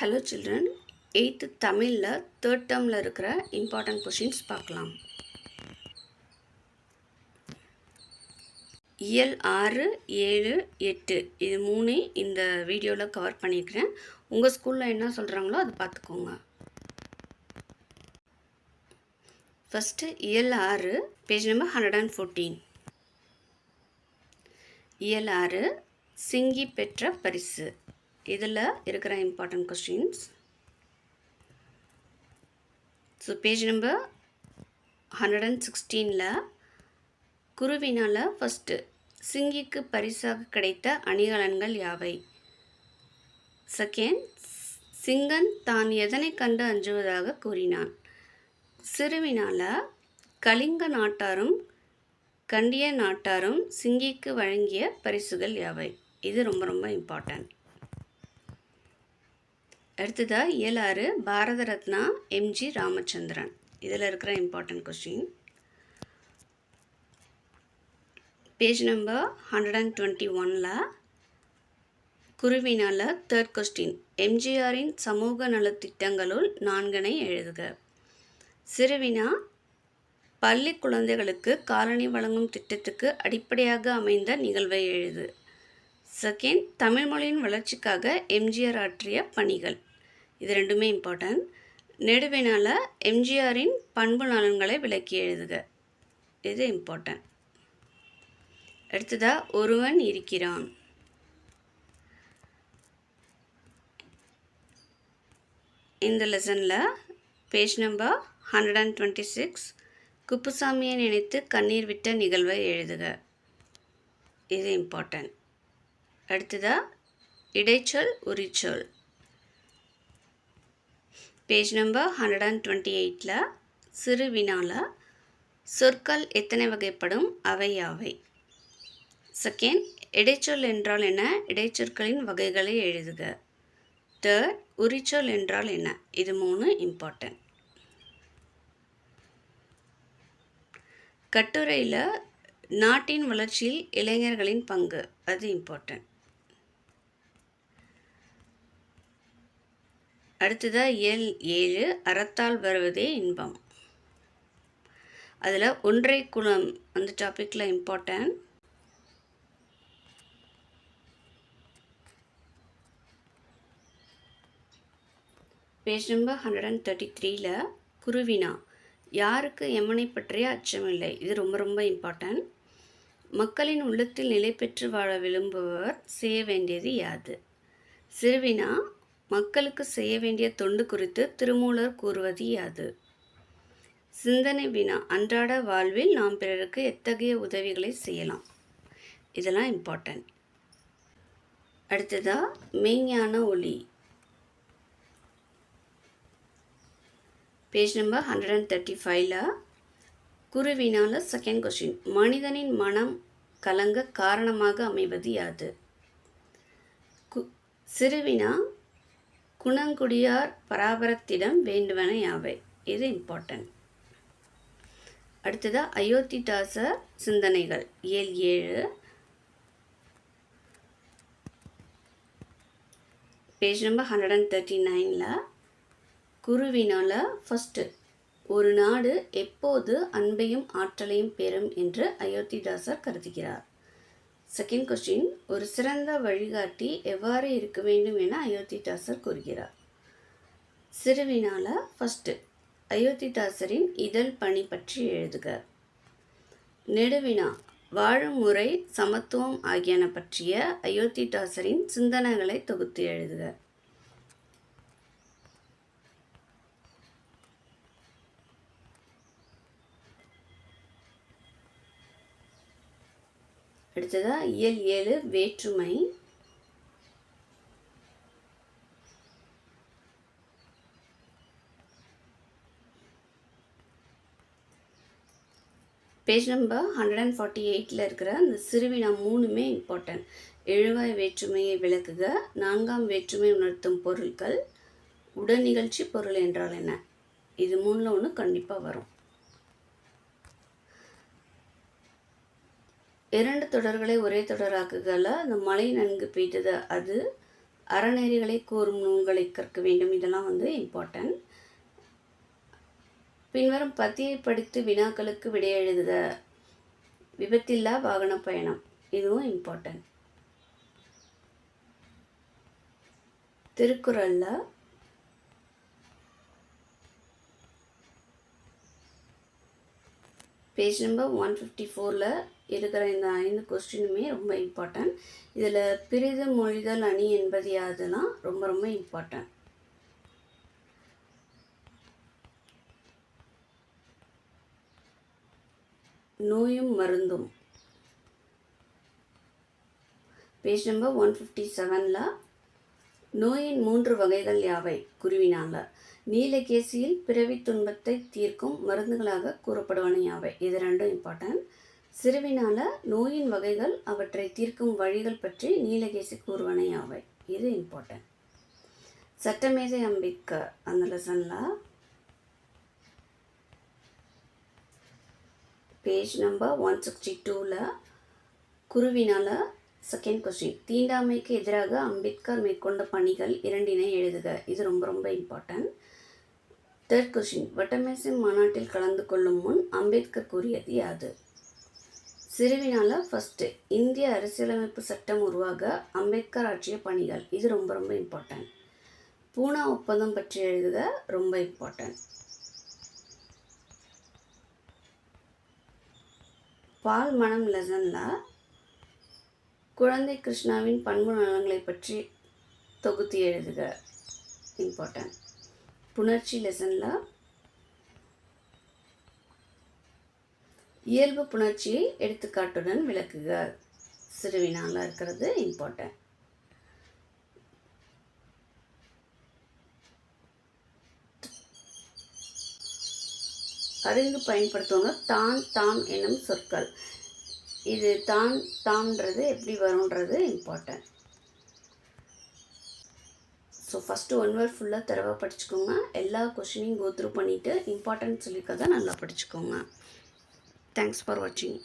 Hello children, 8th தமிழில் third termல இருக்கிற important questions பார்க்கலாம். இயல் 6, 7, 8 இது மூணு இந்த வீடியோவில் கவர் பண்ணியிருக்கிறேன். உங்கள் ஸ்கூலில் என்ன சொல்கிறாங்களோ அதை பார்த்துக்கோங்க. ஃபஸ்ட்டு இயல் 6 பேஜ் நம்பர் 114. இயல் 6 சிங்கி பெற்ற பரிசு. இதில் இருக்கிற important questions. So page number 116ல் குருவினால் ஃபஸ்ட்டு சிங்கிக்கு பரிசாக கிடைத்த அணிகலன்கள் யாவை? செகண்ட், சிங்கன் தான் எதனை கண்டு அஞ்சுவதாக கூறினான்? சிறுவினால் கலிங்க நாட்டாரும் கண்டிய நாட்டாரும் சிங்கிக்கு வழங்கிய பரிசுகள் யாவை? இது ரொம்ப ரொம்ப இம்பார்ட்டன்ட். அடுத்ததாக இயல் 6 பாரத ரத்னா எம்ஜி ராமச்சந்திரன். இதில் இருக்கிற இம்பார்ட்டன்ட் கொஸ்டின். பேஜ் நம்பர் 121ல் குருவினால் தேர்ட் கொஸ்டின் எம்ஜிஆரின் சமூக நலத்திட்டங்களுள் 4 எழுதுக. சிறுவினா பள்ளி குழந்தைகளுக்கு காலணி வழங்கும் திட்டத்துக்கு அடிப்படையாக அமைந்த நிகழ்வை எழுது. செகண்ட், தமிழ் மொழியின் வளர்ச்சிக்காக எம்ஜிஆர் ஆற்றிய பணிகள். இது ரெண்டுமே இம்பார்ட்டன்ட். நெடுவினால் எம்ஜிஆரின் பண்பு நலன்களை விளக்கி எழுதுக. இது இம்பார்ட்டன்ட். அடுத்ததாக ஒருவன் இருக்கிறான். இந்த லெசனில் பேஜ் நம்பர் 126 குப்புசாமியை நினைத்து கண்ணீர் விட்ட நிகழ்வை எழுதுக. இது இம்பார்ட்டன்ட். அடுத்ததாக இடைச்சொல் உரிச்சொல். பேஜ் நம்பர் 128ல் சிறுவினால் சொற்கள் எத்தனை வகைப்படும், அவை யாவை? செகண்ட், இடைச்சொல் என்றால் என்ன, இடைச்சொற்களின் வகைகளை எழுதுக. தேர்ட், உரிச்சொல் என்றால் என்ன? இது 3 இம்பார்ட்டன்ட். கட்டுரையில் நாட்டின் வளர்ச்சியில் இளைஞர்களின் பங்கு, அது இம்பார்ட்டன்ட். அடுத்ததாக இயல் 7 அறத்தால் வருவதே இன்பம். அதில் ஒன்றை குலம் அந்த டாப்பிக்கில் இம்பார்ட்டன்ட். பேஜ் நம்பர் 133ல் குருவினா யாருக்கு எமனை பற்றிய அச்சமில்லை. இது ரொம்ப ரொம்ப இம்பார்ட்டன்ட். மக்களின் உள்ளத்தில் நிலை பெற்று வாழ விரும்புபவர் செய்ய வேண்டியது யாது? சிறுவினா மக்களுக்கு செய்ய வேண்டிய தொண்டு குறித்து திருமூலர் கூறுவது யாது? சிந்தனை வினா அன்றாட வாழ்வில் நாம் பிறருக்கு எத்தகைய உதவிகளை செய்யலாம்? இதெல்லாம் இம்பார்ட்டன்ட். அடுத்ததாக மெய்ஞான ஒளி. பேஜ் நம்பர் 135ல் குருவினால் செகண்ட் கொஸ்டின் மனிதனின் மனம் கலங்க காரணமாக அமைவது யாது? சிறுவினா குணங்குடியார் பராபரத்திடம் வேண்டுவன யாவை? இது இம்பார்ட்டன்ட். அடுத்ததாக அயோத்திதாசர் சிந்தனைகள். இயல் 7 பேஜ் நம்பர் 139ல் குருவினால் ஃபஸ்ட்டு ஒரு நாடு எப்போது அன்பையும் ஆற்றலையும் பெறும் என்று அயோத்திதாசர் கருதுகிறார். செகண்ட் கொஸ்டின் ஒரு சிறந்த வழிகாட்டி எவ்வாறு இருக்க வேண்டும் என அயோத்திதாசர் கூறுகிறார். சிறுவினால் ஃபஸ்ட்டு அயோத்திதாசரின் இதழ் பணி பற்றி எழுதுக. நெடுவினா வாழும் முறை சமத்துவம் ஆகியன பற்றிய அயோத்திதாசரின் சிந்தனைகளை தொகுத்து எழுதுக. அடுத்ததாக இயல் 7 வேற்றுமை. பேஜ் நம்பர் 148ல் இருக்கிற இந்த சிறுவினா 3 இம்பார்ட்டன்ட். எழுவாய் வேற்றுமையை விளக்குக. 4ஆம் வேற்றுமை உணர்த்தும் பொருட்கள். உடன் நிகழ்ச்சி பொருள் என்றால் என்ன? இது 3ல் ஒன்று கண்டிப்பாக வரும். 2 தொடர்களை ஒரே தொடராக்குகல. அந்த மழை நன்கு பெய்தது அது அறநெறிகளை கூறும் நூல்களை கற்க வேண்டும். இதெல்லாம் இம்பார்ட்டன்ட். பின்வரும் பத்தியை படித்து வினாக்களுக்கு விடை எழுதுக. விபத்தில்லா வாகன பயணம், இதுவும் இம்பார்ட்டன்ட். திருக்குறள்ல பேஜ் நம்பர் 154ல் இருக்கிற இந்த 5 கொஸ்டினுமே ரொம்ப இம்பார்ட்டன்ட். இதில் பிரிது மொழிதல் அணி என்பது யாதுன்னா ரொம்ப ரொம்ப இம்பார்ட்டன்ட். நோயும் மருந்தும் பேஜ் நம்பர் 157ல் நோயின் 3 வகைகள் யாவை குருவினால. நீலகேசியில் பிறவி துன்பத்தை தீர்க்கும் மருந்துகளாக கூறப்படுவன யாவை, இது ரெண்டும் இம்பார்ட்டன்ட். சிறுவினால நோயின் வகைகள் அவற்றை தீர்க்கும் வழிகள் பற்றி நீலகேசி கூறுவன யாவை, இது இம்பார்ட்டன்ட். சட்டமேதை அம்பேத்கர் அந்த லெசனில் பேஜ் நம்பர் 162ல் குருவினால செகண்ட் கொஸ்டின், தீண்டாமைக்கு எதிராக அம்பேத்கர் மேற்கொண்ட பணிகள் 2 எழுதுக, இது ரொம்ப ரொம்ப இம்பார்ட்டன்ட். தேர்ட் கொஸ்டின், வட்டமேசை மாநாட்டில் கலந்து கொள்ளும் முன் அம்பேத்கர் கூறியது யாது. சிறுவினால ஃபர்ஸ்ட், இந்திய அரசியலமைப்பு சட்டம் உருவாக அம்பேத்கர் ஆற்றிய பணிகள், இது ரொம்ப ரொம்ப இம்பார்ட்டன்ட். பூனா ஒப்பந்தம் பற்றி எழுதுக, ரொம்ப இம்பார்ட்டன்ட். பால் மனம் லெசனில் குழந்தை கிருஷ்ணாவின் பண்பு நலன்களை பற்றி தொகுத்து எழுதுக, இம்பார்ட்டன்ட். புணர்ச்சி லெசனில் இயல்பு புணர்ச்சியை எடுத்துக்காட்டுடன் விளக்குக, சிறுவினால இருக்கிறது இம்பார்ட்டன்ட். அறிந்து பயன்படுத்துவாங்க. தான் தாம் எனும் சொற்கள், இது தான் தாம்ன்றது எப்படி வரும்ன்றது இம்பார்ட்டன்ட். ஸோ ஃபஸ்ட்டு 1 வேர்ட் ஃபுல்லாக தரவாக படிச்சுக்கோங்க. எல்லா கொஷினையும் கோத்ரூ பண்ணிவிட்டு இம்பார்ட்டன்ட் சொல்லியிருக்கதை நல்லா படிச்சுக்கோங்க. தேங்க்ஸ் ஃபார் வாட்சிங்.